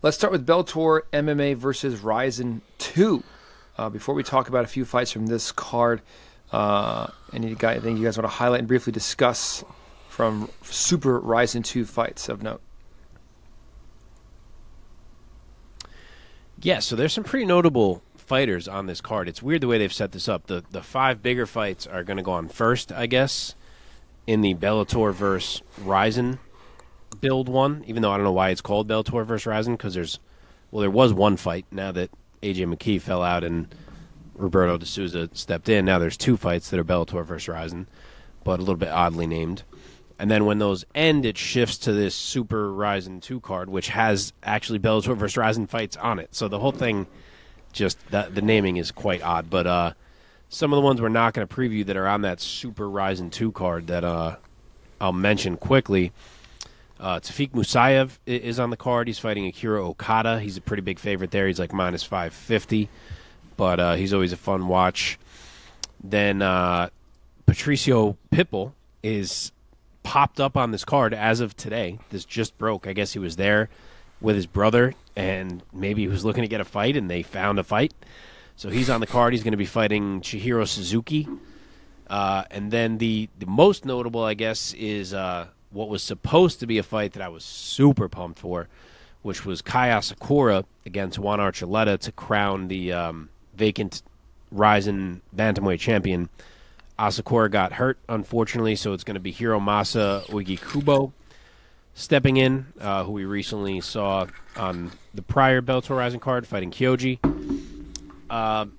Let's start with Bellator MMA versus RIZIN 2. Before we talk about a few fights from this card, anything you guys want to highlight and briefly discuss from Super RIZIN 2 fights of note? Yeah, so there's some pretty notable fighters on this card. It's weird the way they've set this up. The 5 bigger fights are going to go on first, I guess, in the Bellator versus RIZIN build one, even though I don't know why it's called Bellator versus RIZIN, because there was one fight now that AJ McKee fell out and Roberto de Souza stepped in. Now there's 2 fights that are Bellator versus RIZIN, but a little bit oddly named. And then when those end, it shifts to this Super RIZIN 2 card, which has actually Bellator versus RIZIN fights on it. So the whole thing, just the naming is quite odd. But some of the ones we're not going to preview that are on that Super RIZIN 2 card that I'll mention quickly. Tafik Musayev is on the card. He's fighting Akira Okada. He's a pretty big favorite there. He's like minus 550, but he's always a fun watch. Then Patricio Pitbull is popped up on this card as of today. This just broke. I guess he was there with his brother, and maybe he was looking to get a fight, and they found a fight. So he's on the card. He's going to be fighting Chihiro Suzuki. And then the most notable, I guess, is what was supposed to be a fight that I was super pumped for, which was Kai Asakura against Juan Archuleta to crown the vacant RIZIN bantamweight champion. Asakura got hurt, unfortunately, so it's going to be Hiromasa Oigikubo stepping in, who we recently saw on the prior Bellator RIZIN card fighting Kyoji.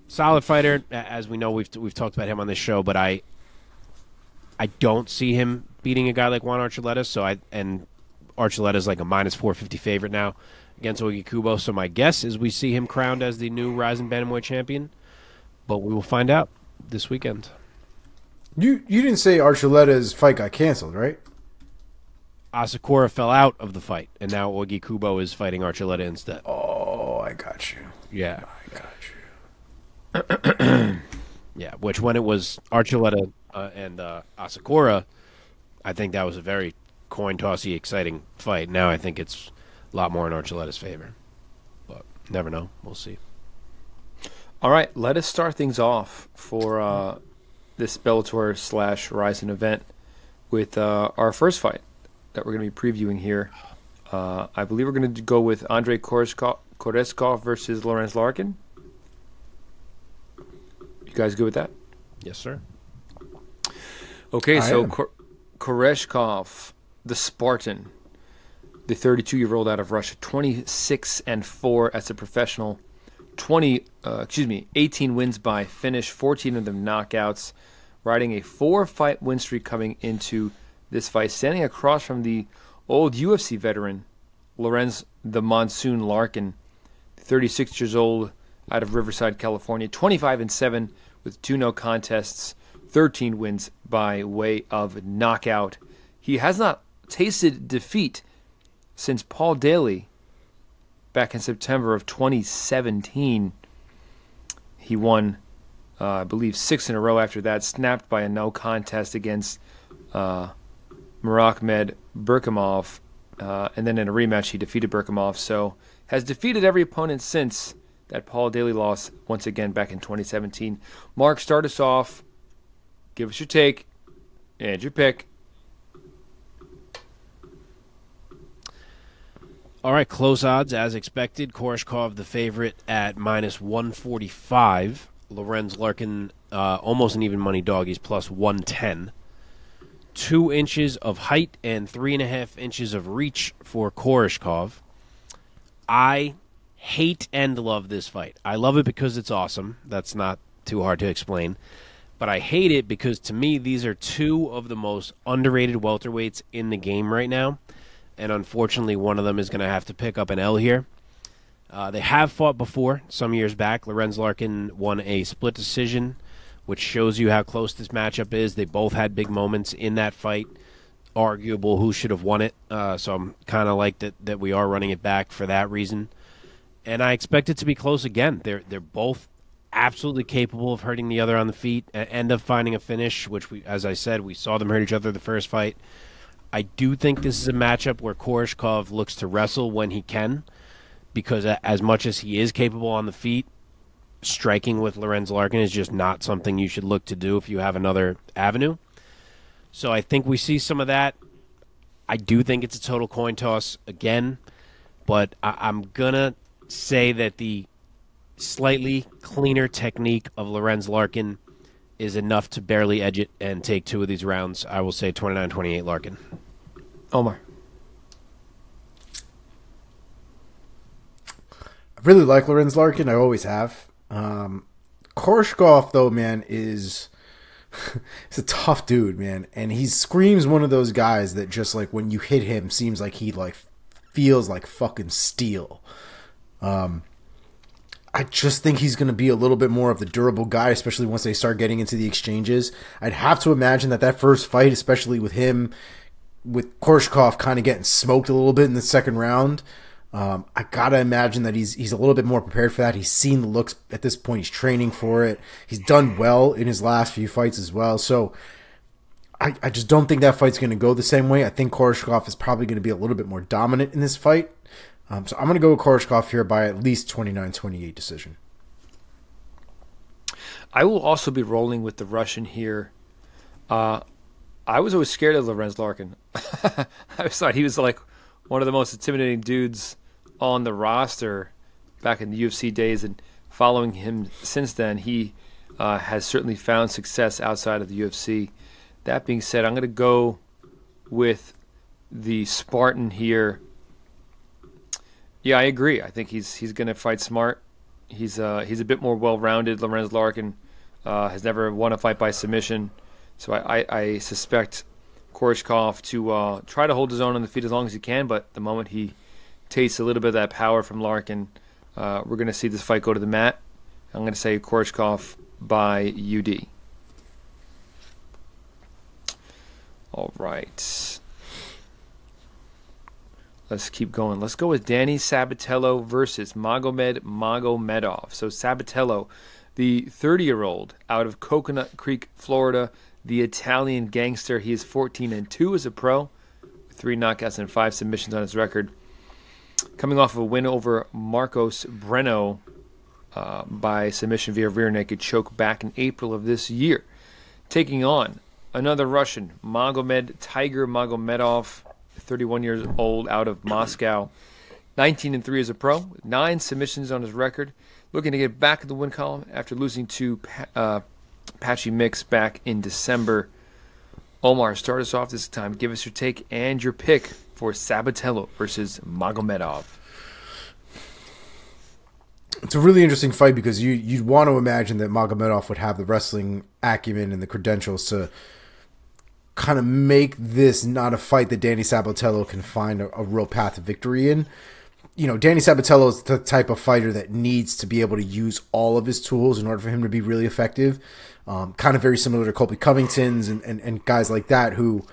Solid fighter, as we know, we've talked about him on this show, but I don't see him beating a guy like Juan Archuleta, and Archuleta's like a minus 450 favorite now against Oigikubo, so my guess is we see him crowned as the new RIZIN bantamweight champion, but we will find out this weekend. You didn't say Archuleta's fight got canceled, right? Asakura fell out of the fight, and now Oigikubo is fighting Archuleta instead. Oh, I got you. Yeah. I got you. Yeah, which when it was Archuleta and Asakura, I think that was a very coin-tossy, exciting fight. Now I think it's a lot more in Archuleta's favor. But never know. We'll see. All right, let us start things off for this Bellator / RIZIN event with our first fight that we're going to be previewing here. I believe we're going to go with Andrey Koreshkov versus Lorenz Larkin. You guys good with that? Yes, sir. Okay, so Koreshkov, the Spartan, the 32-year-old out of Russia, 26-4 as a professional, 18 wins by finish, 14 of them knockouts, riding a 4-fight win streak coming into this fight, standing across from the old UFC veteran, Lorenz the Monsoon Larkin, 36 years old, out of Riverside, California, 25-7 with 2 no contests, 13 wins by way of knockout. He has not tasted defeat since Paul Daly back in September of 2017. He won, I believe, 6 in a row after that, snapped by a no contest against Magomed Berkamov, and then in a rematch he defeated Berkamov, so has defeated every opponent since that Paul Daly loss once again back in 2017. Mark, start us off. Give us your take and your pick. All right, close odds as expected. Koreshkov the favorite at minus 145. Lorenz Larkin almost an even money dog. He's plus 110. 2 inches of height and 3.5 inches of reach for Koreshkov. I hate and love this fight. I love it because it's awesome. That's not too hard to explain. But I hate it because, to me, these are 2 of the most underrated welterweights in the game right now. And unfortunately, one of them is going to have to pick up an L here. They have fought before, some years back. Lorenz Larkin won a split decision, which shows you how close this matchup is. They both had big moments in that fight. Arguable who should have won it. So I'm kind of like that we are running it back for that reason. And I expect it to be close again. They're both absolutely capable of hurting the other on the feet and of finding a finish, which, as I said, we saw them hurt each other the first fight. I do think this is a matchup where Koreshkov looks to wrestle when he can, because as much as he is capable on the feet, striking with Lorenz Larkin is just not something you should look to do if you have another avenue. So I think we see some of that. I do think it's a total coin toss again, but I'm going to say that the slightly cleaner technique of Lorenz Larkin is enough to barely edge it and take 2 of these rounds. I will say 29-28 Larkin. Omar. I really like Lorenz Larkin. I always have. Koreshkov, though, man, is he's a tough dude, man. And he screams one of those guys that just, like, when you hit him, seems like he, like, feels like fucking steel. I just think he's going to be a little bit more of the durable guy, especially once they start getting into the exchanges. I'd have to imagine that first fight, especially with him, with Koreshkov kind of getting smoked a little bit in the second round, I got to imagine that he's a little bit more prepared for that. He's seen the looks at this point. He's training for it. He's done well in his last few fights as well. So I just don't think that fight's going to go the same way. I think Koreshkov is probably going to be a little bit more dominant in this fight. So I'm going to go with Koreshkov here by at least 29-28 decision. I will also be rolling with the Russian here. I was always scared of Lorenz Larkin. I always thought he was like one of the most intimidating dudes on the roster back in the UFC days, and following him since then, he has certainly found success outside of the UFC. That being said, I'm going to go with the Spartan here. Yeah, I agree. I think he's going to fight smart. He's a bit more well-rounded. Lorenz Larkin has never won a fight by submission, so I suspect Koreshkov to try to hold his own on the feet as long as he can. But the moment he tastes a little bit of that power from Larkin, we're going to see this fight go to the mat. I'm going to say Koreshkov by UD. All right. Let's keep going. Let's go with Danny Sabatello versus Magomed Magomedov. So Sabatello, the 30-year-old out of Coconut Creek, Florida, the Italian gangster. He is 14-2 as a pro, with 3 knockouts and 5 submissions on his record. Coming off of a win over Marcos Breno by submission via rear naked choke back in April of this year. Taking on another Russian, Magomed Tiger Magomedov, 31 years old, out of Moscow, 19-3 as a pro, with 9 submissions on his record, looking to get back in the win column after losing to Patchy Mix back in December. Omar, start us off this time. Give us your take and your pick for Sabatello versus Magomedov. It's a really interesting fight because you'd want to imagine that Magomedov would have the wrestling acumen and the credentials to kind of make this not a fight that Danny Sabatello can find a real path to victory in. You know, Danny Sabatello is the type of fighter that needs to be able to use all of his tools in order for him to be really effective. Kind of very similar to Colby Covington's and guys like that who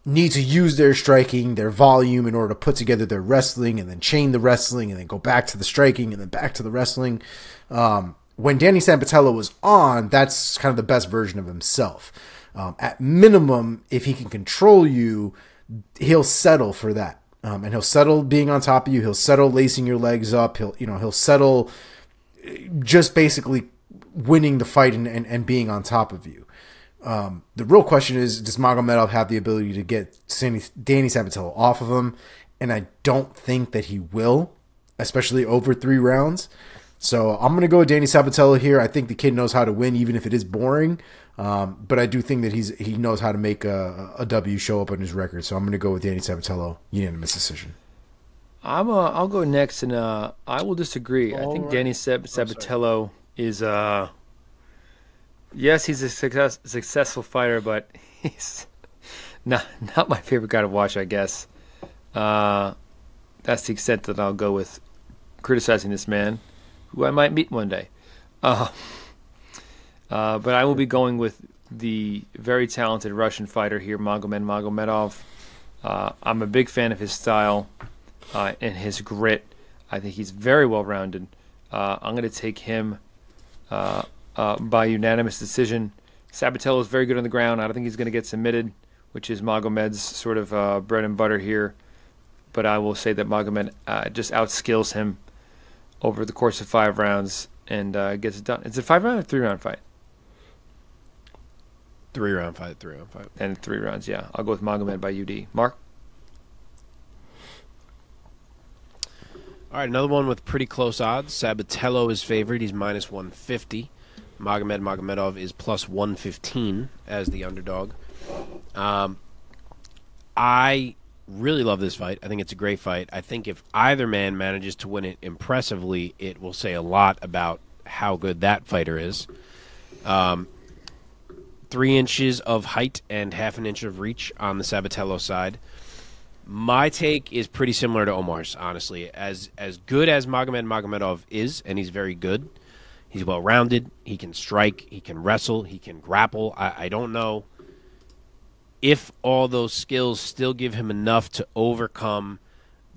need to use their striking, their volume in order to put together their wrestling and then chain the wrestling and then go back to the striking and then back to the wrestling. When Danny Sabatello was on, that's kind of the best version of himself. At minimum, if he can control you, he'll settle for that. And he'll settle being on top of you. He'll settle lacing your legs up. He'll settle just basically winning the fight and being on top of you. The real question is, does Magomedov have the ability to get Danny Sabatello off of him? And I don't think that he will, especially over 3 rounds. So I'm going to go with Danny Sabatello here. I think the kid knows how to win, even if it is boring. But I do think that he knows how to make a W show up on his record. So I'm going to go with Danny Sabatello, unanimous decision. I'll go next, and I will disagree. I think Danny Sabatello is yes, he's a successful fighter, but he's not my favorite guy to watch, I guess. That's the extent that I'll go with criticizing this man, who I might meet one day. But I will be going with the very talented Russian fighter here, Magomed Magomedov. I'm a big fan of his style and his grit. I think he's very well-rounded. I'm going to take him by unanimous decision. Sabatello is very good on the ground. I don't think he's going to get submitted, which is Magomed's sort of bread and butter here. But I will say that Magomed just outskills him over the course of 5 rounds and gets it done. It's a 5-round or 3-round fight? 3-round fight. And 3 rounds, yeah. I'll go with Magomed by UD. Mark? All right, another one with pretty close odds. Sabatello is favored. He's minus 150. Magomedov is plus 115 as the underdog. I really love this fight. I think it's a great fight. I think if either man manages to win it impressively, it will say a lot about how good that fighter is. 3 inches of height and half an inch of reach on the Sabatello side. My take is pretty similar to Omar's, honestly. As good as Magomedov is, and he's very good, he's well-rounded, he can strike, he can wrestle, he can grapple. I don't know if all those skills still give him enough to overcome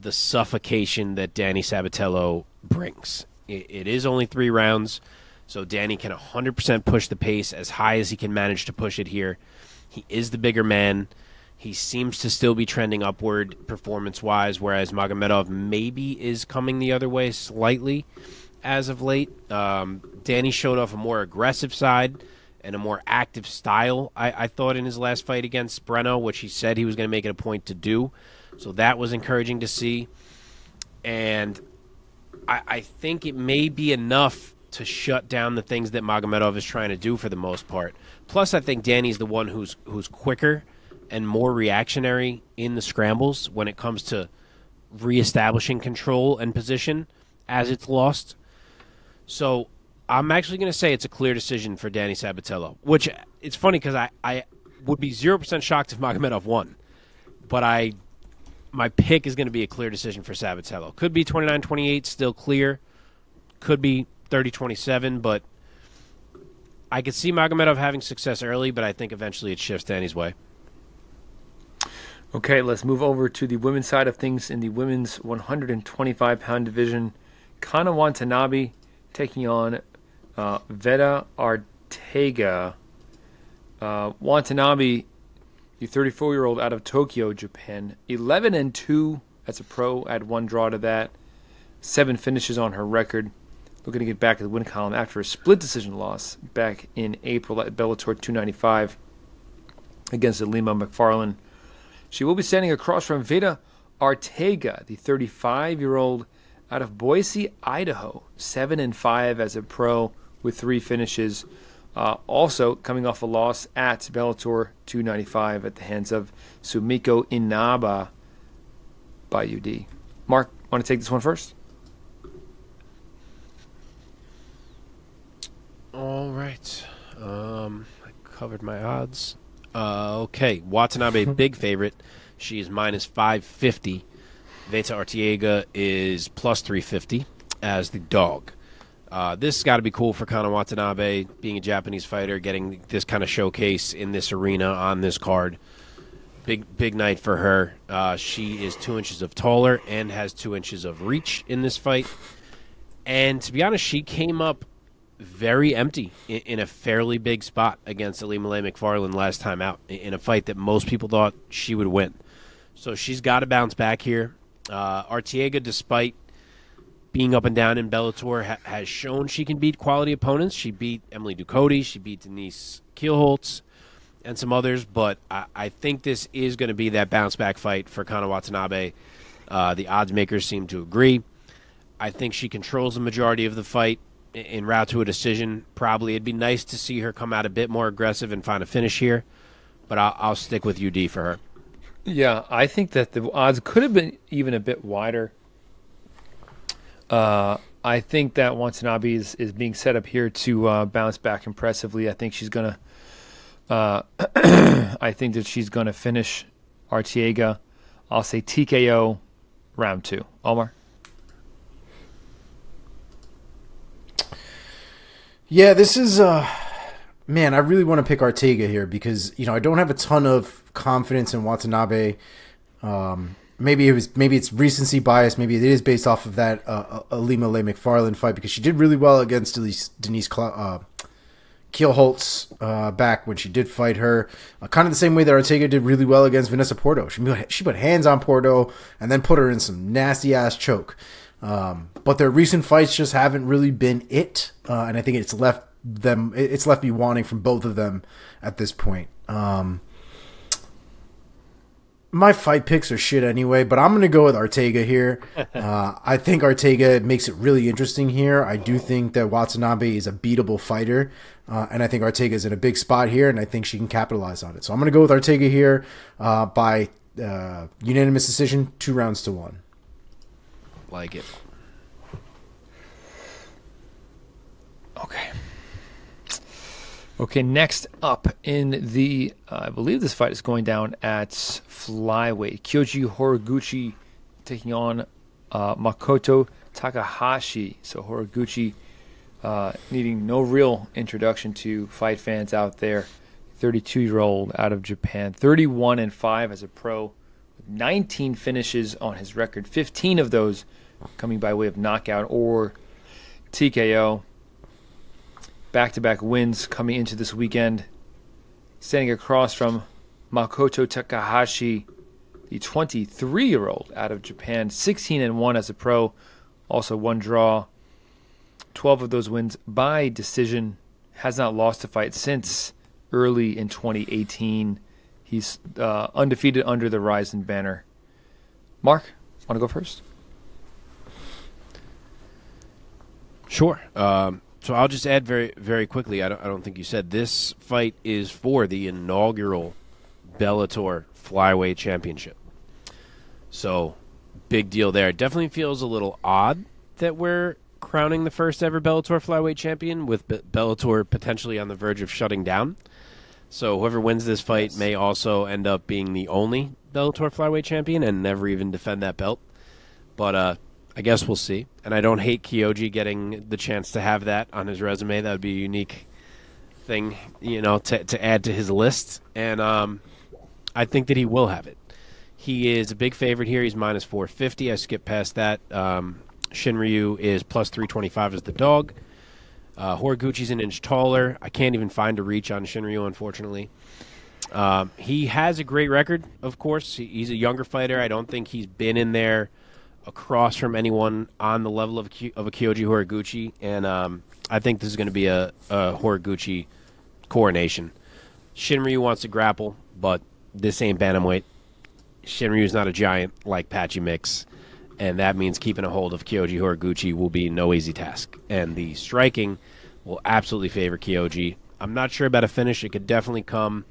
the suffocation that Danny Sabatello brings. It is only 3 rounds, so Danny can 100% push the pace as high as he can manage to push it here. He is the bigger man. He seems to still be trending upward performance-wise, whereas Magomedov maybe is coming the other way slightly as of late. Danny showed off a more aggressive side and a more active style, I thought, in his last fight against Breno, which he said he was going to make it a point to do. So that was encouraging to see. And I think it may be enough to shut down the things that Magomedov is trying to do for the most part. Plus, I think Danny's the one who's quicker and more reactionary in the scrambles when it comes to reestablishing control and position as it's lost. So I'm actually going to say it's a clear decision for Danny Sabatello, which it's funny because I would be 0% shocked if Magomedov won. But my pick is going to be a clear decision for Sabatello. Could be 29-28, still clear. Could be 30-27, but I could see Magomedov having success early, but I think eventually it shifts Danny's way. Okay, let's move over to the women's side of things in the women's 125-pound division. Kana Watanabe taking on Veta Arteaga. Watanabe, the 34-year-old out of Tokyo, Japan, 11-2 as a pro, add 1 draw to that. 7 finishes on her record. Looking to get back to the win column after a split decision loss back in April at Bellator 295 against Alima McFarlane. She will be standing across from Veta Arteaga, the 35-year-old out of Boise, Idaho, 7-5 as a pro with 3 finishes. Also coming off a loss at Bellator 295 at the hands of Sumiko Inaba by UD. Mark, want to take this one first? All right. I covered my odds. Okay, Watanabe, big favorite. She is minus 550. Veta Arteaga is plus 350 as the dog. This has got to be cool for Kana Watanabe, being a Japanese fighter, getting this kind of showcase in this arena on this card. Big night for her. She is 2 inches of taller and has 2 inches of reach in this fight. And to be honest, she came up very empty in a fairly big spot against Alima McFarlane last time out in a fight that most people thought she would win. So she's got to bounce back here. Arteaga, despite being up and down in Bellator, has shown she can beat quality opponents. She beat Emily Ducote, she beat Denise Kielholtz, and some others. But I think this is going to be that bounce-back fight for Kana Watanabe. The odds makers seem to agree. I think she controls the majority of the fight en route to a decision. Probably it'd be nice to see her come out a bit more aggressive and find a finish here. But I'll stick with UD for her. Yeah, I think that the odds could have been even a bit wider. I think that Watanabe is being set up here to bounce back impressively. I think she's gonna. I think that she's gonna finish Arteaga. I'll say TKO round 2. Omar. Yeah, this is man, I really want to pick Arteaga here because, I don't have a ton of confidence in Watanabe. Maybe it's recency bias. Maybe it is based off of that Alima McFarlane fight because she did really well against Denise Kielholtz back when she did fight her. Kind of the same way that Arteaga did really well against Vanessa Porto. She put hands on Porto and then put her in some nasty ass choke. But their recent fights just haven't really been it, and I think it's left me wanting from both of them at this point. My fight picks are shit anyway, but I'm going to go with Arteaga here. I think Arteaga makes it really interesting here. I do think that Watanabe is a beatable fighter, and I think Arteaga is in a big spot here, and I think she can capitalize on it. So I'm going to go with Arteaga here by unanimous decision, 2-1. Like it. Okay, next up in the, I believe this fight is going down at flyweight. Kyoji Horiguchi taking on Makoto Takahashi. So Horiguchi needing no real introduction to fight fans out there. 32-year-old out of Japan, 31-5 as a pro, with 19 finishes on his record, 15 of those coming by way of knockout or TKO. Back-to-back wins coming into this weekend. Standing across from Makoto Takahashi, the 23-year-old out of Japan, 16-1 as a pro, also one draw. 12 of those wins by decision. Has not lost a fight since early in 2018. He's undefeated under the RIZIN banner. Mark, want to go first? Sure. So I'll just add very, very quickly. I don't think you said this fight is for the inaugural Bellator Flyweight Championship. So big deal there. It definitely feels a little odd that we're crowning the first ever Bellator Flyweight Champion with Bellator potentially on the verge of shutting down. So whoever wins this fight may also end up being the only Bellator Flyweight Champion and never even defend that belt. But I guess we'll see. And I don't hate Kyoji getting the chance to have that on his resume. That would be a unique thing, to add to his list. And I think that he will have it. He is a big favorite here. He's minus 450. I skipped past that. Shinryu is plus 325 as the dog. Horiguchi's an inch taller. I can't even find a reach on Shinryu, unfortunately. He has a great record, of course. He's a younger fighter. I don't think he's been in there across from anyone on the level of a Kyoji Horiguchi, and I think this is going to be a Horiguchi coronation. Shinryu wants to grapple, but this ain't bantamweight. Shinryu's not a giant like Patchy Mix, and that means keeping a hold of Kyoji Horiguchi will be no easy task. And the striking will absolutely favor Kyoji. I'm not sure about a finish. It could definitely come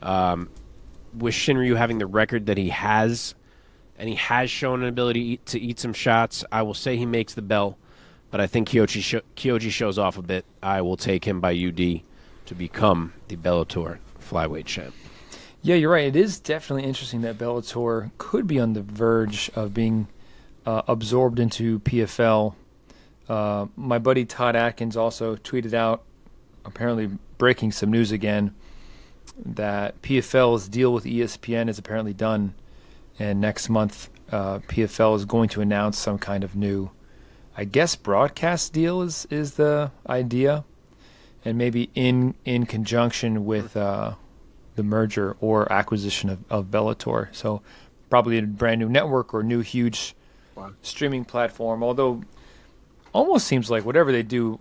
with Shinryu having the record that he has, and he has shown an ability to eat some shots. I will say he makes the bell, but I think Kyoji shows off a bit. I will take him by UD to become the Bellator flyweight champ. Yeah, you're right. It is definitely interesting that Bellator could be on the verge of being absorbed into PFL. My buddy Todd Atkins also tweeted out, apparently breaking some news again, that PFL's deal with ESPN is apparently done. And next month, PFL is going to announce some kind of new, I guess, broadcast deal is the idea. And maybe in conjunction with the merger or acquisition of Bellator. So probably a brand new network or new huge streaming platform. Although almost seems like whatever they do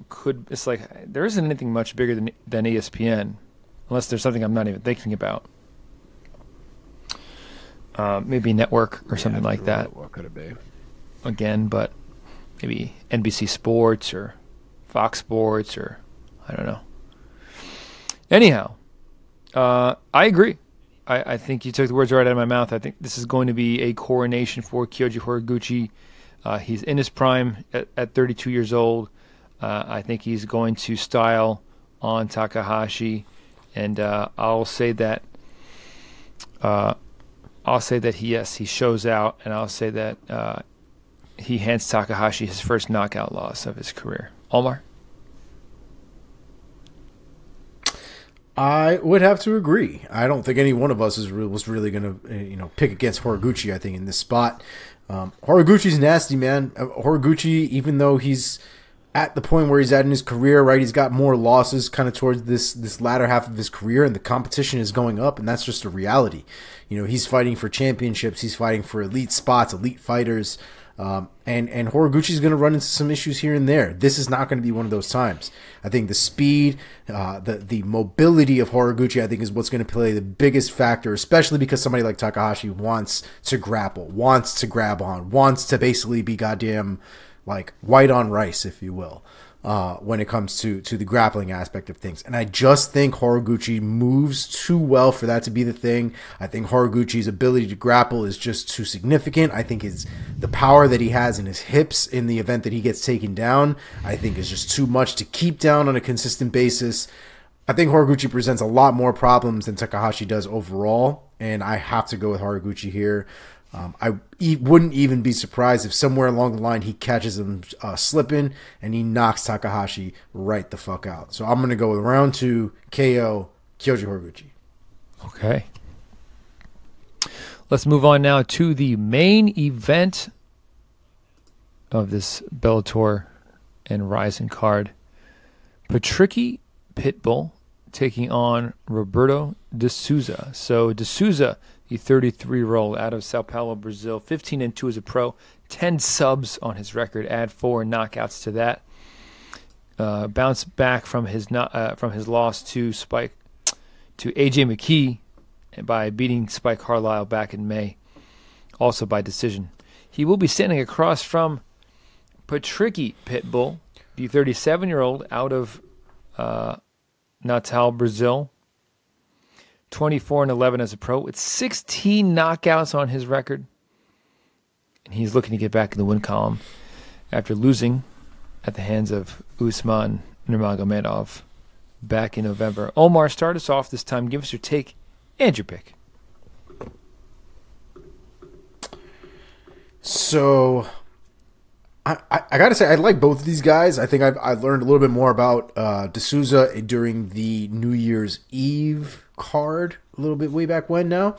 it's like there isn't anything much bigger than ESPN. Unless there's something I'm not even thinking about. Maybe network or something like that. What could it be? Again, but maybe NBC Sports or Fox Sports or I don't know. Anyhow, I agree. I think you took the words right out of my mouth. I think this is going to be a coronation for Kyoji Horiguchi. He's in his prime at 32 years old. I think he's going to style on Takahashi, and I'll say that he shows out, and I'll say that he hands Takahashi his first knockout loss of his career. Omar? I would have to agree. I don't think any one of us was really going to pick against Horiguchi, I think, in this spot. Horiguchi's nasty, man. Horiguchi, even though he's at the point where he's at in his career, right, he's got more losses kind of towards this latter half of his career, and the competition is going up, and that's just a reality. He's fighting for championships. He's fighting for elite spots, elite fighters. And Horiguchi's going to run into some issues here and there. This is not going to be one of those times. I think the speed, the mobility of Horiguchi, I think, is what's going to play the biggest factor, especially because somebody like Takahashi wants to grapple, wants to grab on, wants to basically be goddamn like white on rice, if you will. When it comes to the grappling aspect of things. And I just think Horiguchi moves too well for that to be the thing. I think Horiguchi's ability to grapple is just too significant. I think the power that he has in his hips in the event that he gets taken down, I think is just too much to keep down on a consistent basis. I think Horiguchi presents a lot more problems than Takahashi does overall, and I have to go with Horiguchi here. I wouldn't even be surprised if somewhere along the line he catches him slipping and he knocks Takahashi right the fuck out. So I'm going to go with round 2, KO, Kyoji Horiguchi. Okay. Let's move on now to the main event of this Bellator and RIZIN card. Patricky Pitbull taking on Roberto de Souza. So de Souza, the 33-year-old out of Sao Paulo, Brazil, 15-2 as a pro, 10 subs on his record. Add 4 knockouts to that. Bounced back from his loss to AJ McKee by beating Spike Carlisle back in May, also by decision. He will be standing across from Patricky Pitbull, the 37-year-old out of Natal, Brazil. 24-11 as a pro with 16 knockouts on his record. And he's looking to get back in the win column after losing at the hands of Usman Nurmagomedov back in November. Omar, start us off this time. Give us your take and your pick. So I got to say, I like both of these guys. I think I learned a little bit more about de Souza during the New Year's Eve card a little bit way back when now.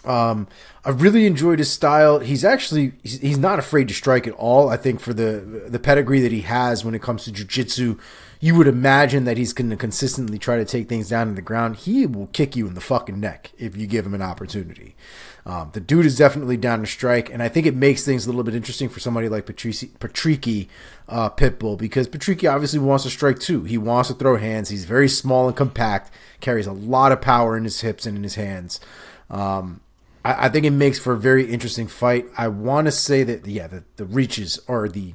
I really enjoyed his style. He's not afraid to strike at all. I think for the pedigree that he has when it comes to jiu-jitsu, you would imagine that he's going to consistently try to take things down to the ground. He will kick you in the fucking neck if you give him an opportunity. The dude is definitely down to strike, and I think it makes things a little bit interesting for somebody like Patricky Pitbull, because Patricky obviously wants to strike too. He wants to throw hands. He's very small and compact, carries a lot of power in his hips and in his hands. I think it makes for a very interesting fight. I want to say that, the reaches or the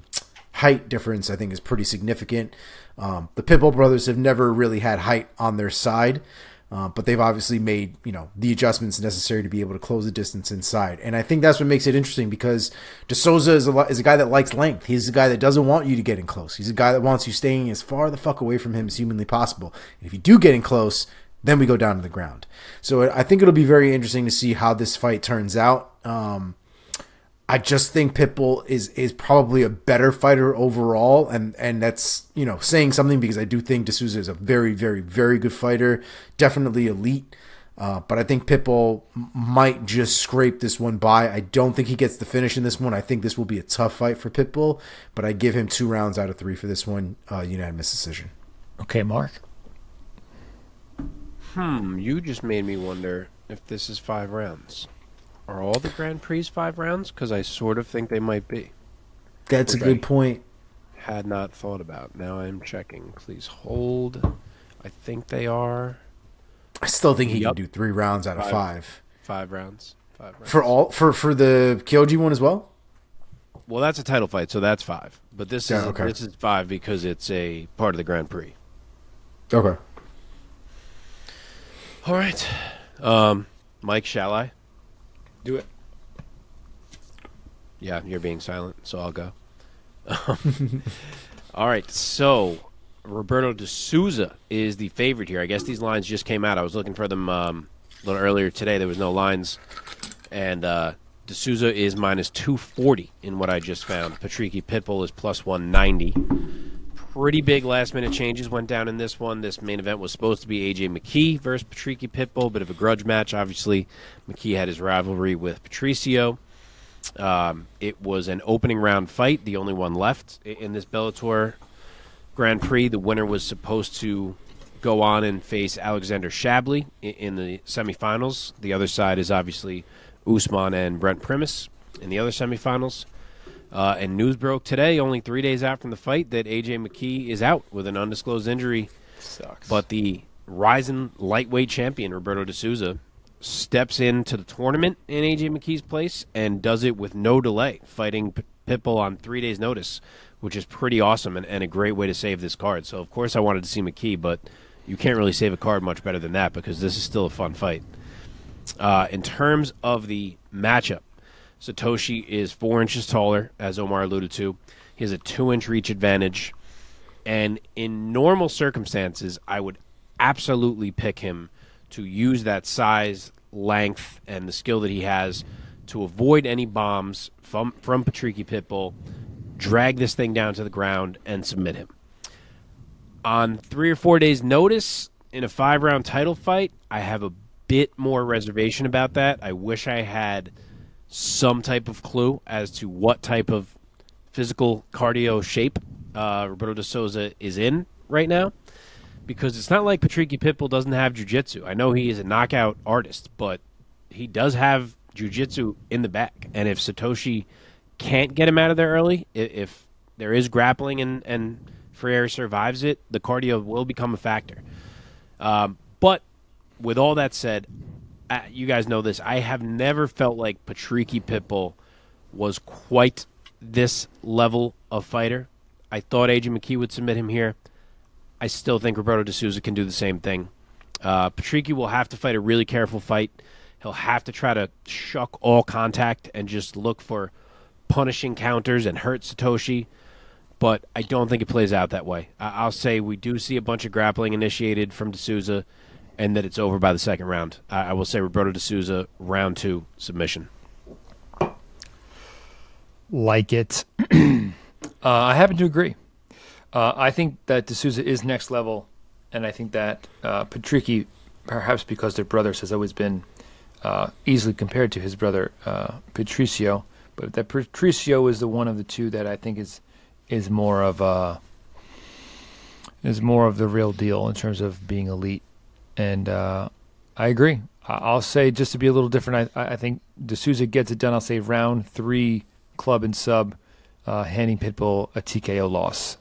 height difference, I think, is pretty significant. The Pitbull brothers have never really had height on their side, but they've obviously made, the adjustments necessary to be able to close the distance inside. And I think that's what makes it interesting, because de Souza is a guy that likes length. He's a guy that doesn't want you to get in close. He's a guy that wants you staying as far the fuck away from him as humanly possible. And if you do get in close, then we go down to the ground. So I think it'll be very interesting to see how this fight turns out. I just think Pitbull is probably a better fighter overall, and that's saying something, because I do think de Souza is a very, very, very good fighter, definitely elite. But I think Pitbull might just scrape this one by. I don't think he gets the finish in this one. I think this will be a tough fight for Pitbull, but I give him 2 rounds out of 3 for this one, unanimous decision. Okay, Mark. You just made me wonder if this is 5 rounds. Are all the Grand Prix 5 rounds? Because I sort of think they might be. That's a good point. Had not thought about. Now I'm checking. Please hold. I think they are. I still think he can do 3 rounds out of 5. 5 rounds. 5 rounds. For the Kyoji one as well? Well, that's a title fight, so that's 5. But this is 5 because it's a part of the Grand Prix. Okay. All right. Mike, shall I? Do it. Yeah, you're being silent, so I'll go. All right, so Roberto de Souza is the favorite here. I guess these lines just came out. I was looking for them a little earlier today. There was no lines. And de Souza is minus 240 in what I just found. Patricky Pitbull is plus 190. Pretty big last-minute changes went down in this one. This main event was supposed to be AJ McKee versus Patricky Pitbull. Bit of a grudge match. Obviously, McKee had his rivalry with Patricio. It was an opening round fight, the only one left in this Bellator Grand Prix. The winner was supposed to go on and face Alexander Shabley in the semifinals. The other side is obviously Usman and Brent Primus in the other semifinals. And news broke today, only 3 days after the fight, that A.J. McKee is out with an undisclosed injury. Sucks. But the RIZIN lightweight champion, Roberto de Souza, steps into the tournament in A.J. McKee's place and does it with no delay, fighting Pitbull on 3 days' notice, which is pretty awesome and a great way to save this card. So, of course, I wanted to see McKee, but you can't really save a card much better than that because this is still a fun fight. In terms of the matchup, Satoshi is 4 inches taller, as Omar alluded to. He has a 2-inch reach advantage. And in normal circumstances, I would absolutely pick him to use that size, length, and the skill that he has to avoid any bombs from Patricky Pitbull, drag this thing down to the ground, and submit him. On 3 or 4 days' notice, in a 5-round title fight, I have a bit more reservation about that. I wish I had some type of clue as to what type of physical cardio shape Roberto de Souza is in right now, because it's not like Patricky Pitbull doesn't have jiu-jitsu. I know he is a knockout artist, but he does have jiu-jitsu in the back. And if Satoshi can't get him out of there early, if there is grappling and Freire survives it, the cardio will become a factor. But with all that said, you guys know this, I have never felt like Patricky Pitbull was quite this level of fighter. I thought A.J. McKee would submit him here. I still think Roberto de Souza can do the same thing. Patricky will have to fight a really careful fight. He'll have to try to shuck all contact and just look for punishing counters and hurt Satoshi. But I don't think it plays out that way. I'll say we do see a bunch of grappling initiated from de Souza, and that it's over by the second round. I will say Roberto de Souza, round 2, submission. Like it. I happen to agree. I think that de Souza is next level, and I think that Patricky, perhaps because they're brothers, has always been easily compared to his brother Patricio, but that Patricio is the one of the two that I think is more of the real deal in terms of being elite. And I agree. I'll say, just to be a little different, I think de Souza gets it done. I'll say round 3, club and sub, handing Pitbull a TKO loss.